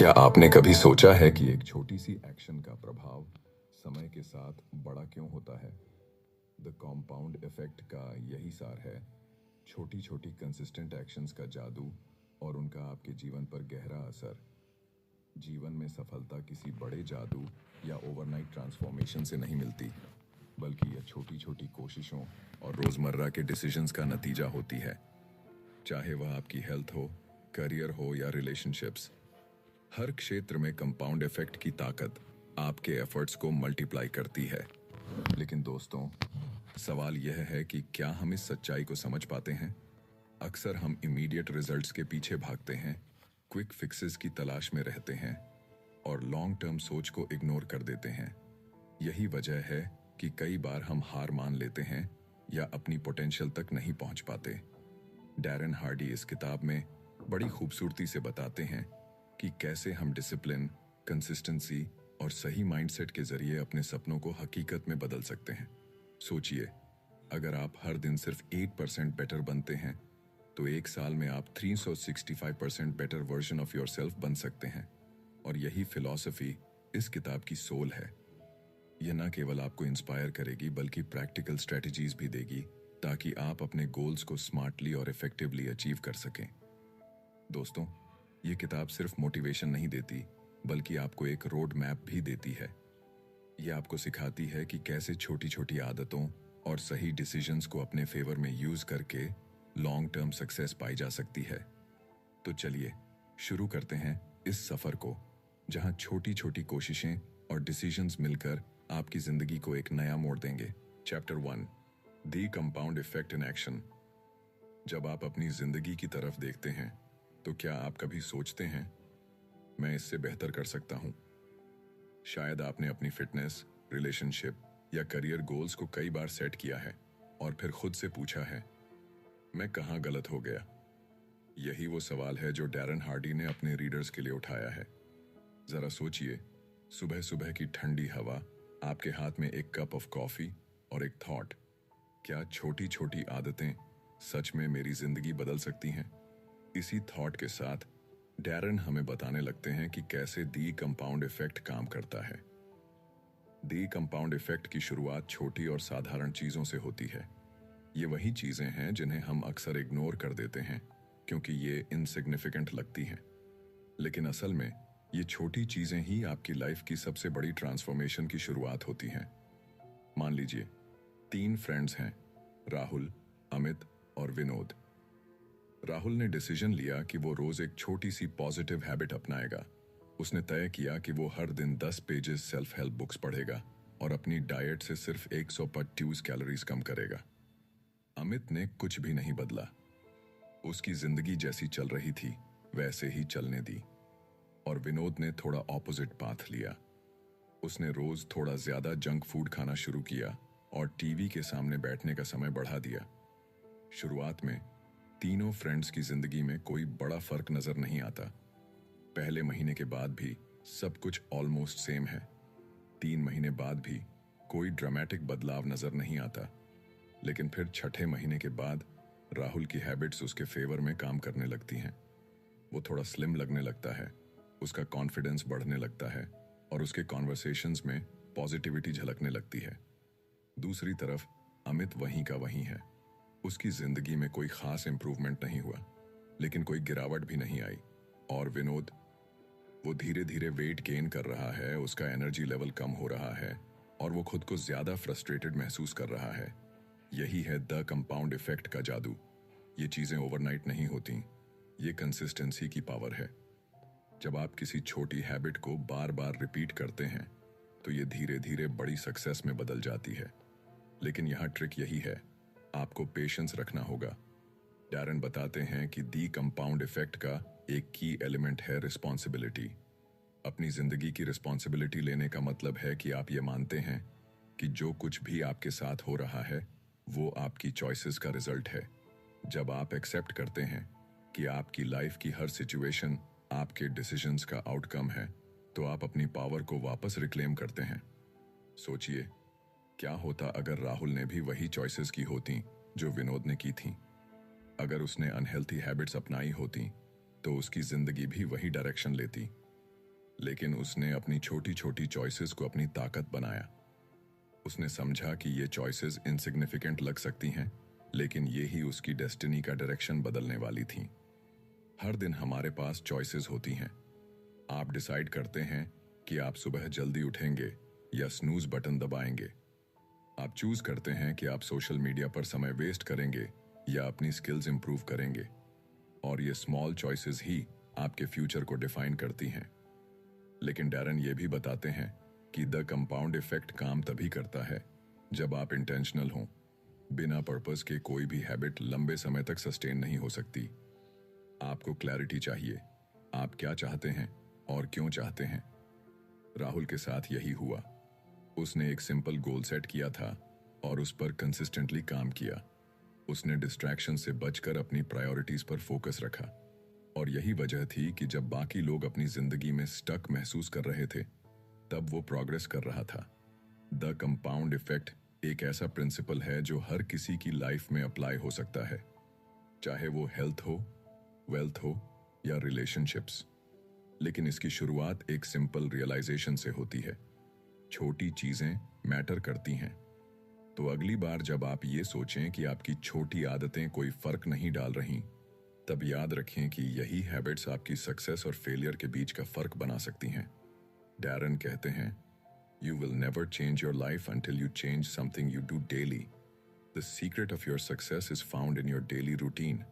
क्या आपने कभी सोचा है कि एक छोटी सी एक्शन का प्रभाव समय के साथ बड़ा क्यों होता है? द कॉम्पाउंड इफेक्ट का यही सार है। छोटी छोटी कंसिस्टेंट एक्शंस का जादू और उनका आपके जीवन पर गहरा असर। जीवन में सफलता किसी बड़े जादू या ओवरनाइट ट्रांसफॉर्मेशन से नहीं मिलती, बल्कि यह छोटी छोटी कोशिशों और रोज़मर्रा के डिसीजंस का नतीजा होती है। चाहे वह आपकी हेल्थ हो, करियर हो या रिलेशनशिप्स, हर क्षेत्र में कंपाउंड इफेक्ट की ताकत आपके एफर्ट्स को मल्टीप्लाई करती है। लेकिन दोस्तों, सवाल यह है कि क्या हम इस सच्चाई को समझ पाते हैं? अक्सर हम इमीडिएट रिजल्ट्स के पीछे भागते हैं, क्विक फिक्सेस की तलाश में रहते हैं और लॉन्ग टर्म सोच को इग्नोर कर देते हैं। यही वजह है कि कई बार हम हार मान लेते हैं या अपनी पोटेंशियल तक नहीं पहुंच पाते। डैरेन हार्डी इस किताब में बड़ी खूबसूरती से बताते हैं कि कैसे हम डिसिप्लिन, कंसिस्टेंसी और सही माइंडसेट के जरिए अपने सपनों को हकीकत में बदल सकते हैं। सोचिए, अगर आप हर दिन सिर्फ 8% बेटर बनते हैं तो एक साल में आप 365% बेटर वर्जन ऑफ योरसेल्फ बन सकते हैं। और यही फिलॉसफी इस किताब की सोल है। यह न केवल आपको इंस्पायर करेगी बल्कि प्रैक्टिकल स्ट्रेटजीज भी देगी ताकि आप अपने गोल्स को स्मार्टली और इफेक्टिवली अचीव कर सकें। दोस्तों, ये किताब सिर्फ मोटिवेशन नहीं देती बल्कि आपको एक रोड मैप भी देती है। ये आपको सिखाती है कि कैसे छोटी छोटी आदतों और सही डिसीजंस को अपने फेवर में यूज करके लॉन्ग टर्म सक्सेस पाई जा सकती है। तो चलिए शुरू करते हैं इस सफर को, जहां छोटी छोटी कोशिशें और डिसीजंस मिलकर आपकी जिंदगी को एक नया मोड़ देंगे। Chapter 1, the compound effect in action. जब आप अपनी जिंदगी की तरफ देखते हैं तो क्या आप कभी सोचते हैं, मैं इससे बेहतर कर सकता हूं? शायद आपने अपनी फिटनेस, रिलेशनशिप या करियर गोल्स को कई बार सेट किया है और फिर खुद से पूछा है, मैं कहां गलत हो गया? यही वो सवाल है जो डैरेन हार्डी ने अपने रीडर्स के लिए उठाया है। जरा सोचिए, सुबह सुबह की ठंडी हवा, आपके हाथ में एक कप ऑफ कॉफी और एक थॉट, क्या छोटी छोटी आदतें सच में मेरी जिंदगी बदल सकती हैं? इसी थॉट के साथ डैरेन हमें बताने लगते हैं कि कैसे दी कंपाउंड इफेक्ट काम करता है। दी कंपाउंड इफेक्ट की शुरुआत छोटी और साधारण चीजों से होती है। ये वही चीजें हैं जिन्हें हम अक्सर इग्नोर कर देते हैं क्योंकि ये इनसिग्निफिकेंट लगती हैं। लेकिन असल में ये छोटी चीजें ही आपकी लाइफ की सबसे बड़ी ट्रांसफॉर्मेशन की शुरुआत होती हैं। मान लीजिए 3 फ्रेंड्स हैं, राहुल, अमित और विनोद। राहुल ने डिसीजन लिया कि वो रोज एक छोटी सी पॉजिटिव हैबिट अपनाएगा। उसने तय किया कि वो हर दिन 10 पेजेस सेल्फ हेल्प बुक्स पढ़ेगा और अपनी डाइट से सिर्फ 125 कैलोरीज कम करेगा। अमित ने कुछ भी नहीं बदला। उसकी जिंदगी जैसी चल रही थी वैसे ही चलने दी। और विनोद ने थोड़ा ऑपोजिट पाथ लिया। उसने रोज थोड़ा ज्यादा जंक फूड खाना शुरू किया और टीवी के सामने बैठने का समय बढ़ा दिया। शुरुआत में तीनों फ्रेंड्स की जिंदगी में कोई बड़ा फर्क नजर नहीं आता। पहले महीने के बाद भी सब कुछ ऑलमोस्ट सेम है। 3 महीने बाद भी कोई ड्रामेटिक बदलाव नजर नहीं आता। लेकिन फिर छठे महीने के बाद राहुल की हैबिट्स उसके फेवर में काम करने लगती हैं। वो थोड़ा स्लिम लगने लगता है, उसका कॉन्फिडेंस बढ़ने लगता है और उसके कॉन्वर्सेशंस में पॉजिटिविटी झलकने लगती है। दूसरी तरफ अमित वहीं का वहीं है। उसकी जिंदगी में कोई खास इंप्रूवमेंट नहीं हुआ, लेकिन कोई गिरावट भी नहीं आई। और विनोद, वो धीरे धीरे वेट गेन कर रहा है, उसका एनर्जी लेवल कम हो रहा है और वो खुद को ज्यादा फ्रस्ट्रेटेड महसूस कर रहा है। यही है द कंपाउंड इफेक्ट का जादू। ये चीजें ओवरनाइट नहीं होती, ये कंसिस्टेंसी की पावर है। जब आप किसी छोटी हैबिट को बार बार रिपीट करते हैं तो ये धीरे धीरे बड़ी सक्सेस में बदल जाती है। लेकिन यहाँ ट्रिक यही है, आपको पेशेंस रखना होगा। डैरेन बताते हैं कि दी कंपाउंड इफेक्ट का एक की एलिमेंट है रिस्पॉन्सिबिलिटी। अपनी जिंदगी की रिस्पॉन्सिबिलिटी लेने का मतलब है कि आप ये मानते हैं कि जो कुछ भी आपके साथ हो रहा है वो आपकी चॉइसेस का रिजल्ट है। जब आप एक्सेप्ट करते हैं कि आपकी लाइफ की हर सिचुएशन आपके डिसीजंस का आउटकम है तो आप अपनी पावर को वापस रिक्लेम करते हैं। सोचिए, क्या होता अगर राहुल ने भी वही चॉइसेस की होती जो विनोद ने की थी? अगर उसने अनहेल्थी हैबिट्स अपनाई होती तो उसकी जिंदगी भी वही डायरेक्शन लेती। लेकिन उसने अपनी छोटी छोटी चॉइसेस को अपनी ताकत बनाया। उसने समझा कि ये चॉइसेस इनसिग्निफिकेंट लग सकती हैं, लेकिन ये ही उसकी डेस्टिनी का डायरेक्शन बदलने वाली थीं। हर दिन हमारे पास चॉइसेस होती हैं। आप डिसाइड करते हैं कि आप सुबह जल्दी उठेंगे या स्नूज बटन दबाएंगे। आप चूज करते हैं कि आप सोशल मीडिया पर समय वेस्ट करेंगे या अपनी स्किल्स इंप्रूव करेंगे। और ये स्मॉल चॉइसेस ही आपके फ्यूचर को डिफाइन करती हैं। लेकिन डैरन ये भी बताते हैं कि द कंपाउंड इफेक्ट काम तभी करता है जब आप इंटेंशनल हों। बिना पर्पस के कोई भी हैबिट लंबे समय तक सस्टेन नहीं हो सकती। आपको क्लैरिटी चाहिए, आप क्या चाहते हैं और क्यों चाहते हैं। राहुल के साथ यही हुआ। उसने एक सिंपल गोल सेट किया था और उस पर कंसिस्टेंटली काम किया। उसने डिस्ट्रैक्शन से बचकर अपनी प्रायोरिटीज पर फोकस रखा। और यही वजह थी कि जब बाकी लोग अपनी जिंदगी में स्टक महसूस कर रहे थे, तब वो प्रोग्रेस कर रहा था। द कंपाउंड इफेक्ट एक ऐसा प्रिंसिपल है जो हर किसी की लाइफ में अप्लाई हो सकता है, चाहे वो हेल्थ हो, वेल्थ हो या रिलेशनशिप्स। लेकिन इसकी शुरुआत एक सिंपल रियलाइजेशन से होती है। छोटी चीजें मैटर करती हैं। तो अगली बार जब आप ये सोचें कि आपकी छोटी आदतें कोई फर्क नहीं डाल रही, तब याद रखें कि यही हैबिट्स आपकी सक्सेस और फेलियर के बीच का फर्क बना सकती हैं। डैरन कहते हैं, you will never change your life until you change something you do daily. The secret of your success is found in your daily routine.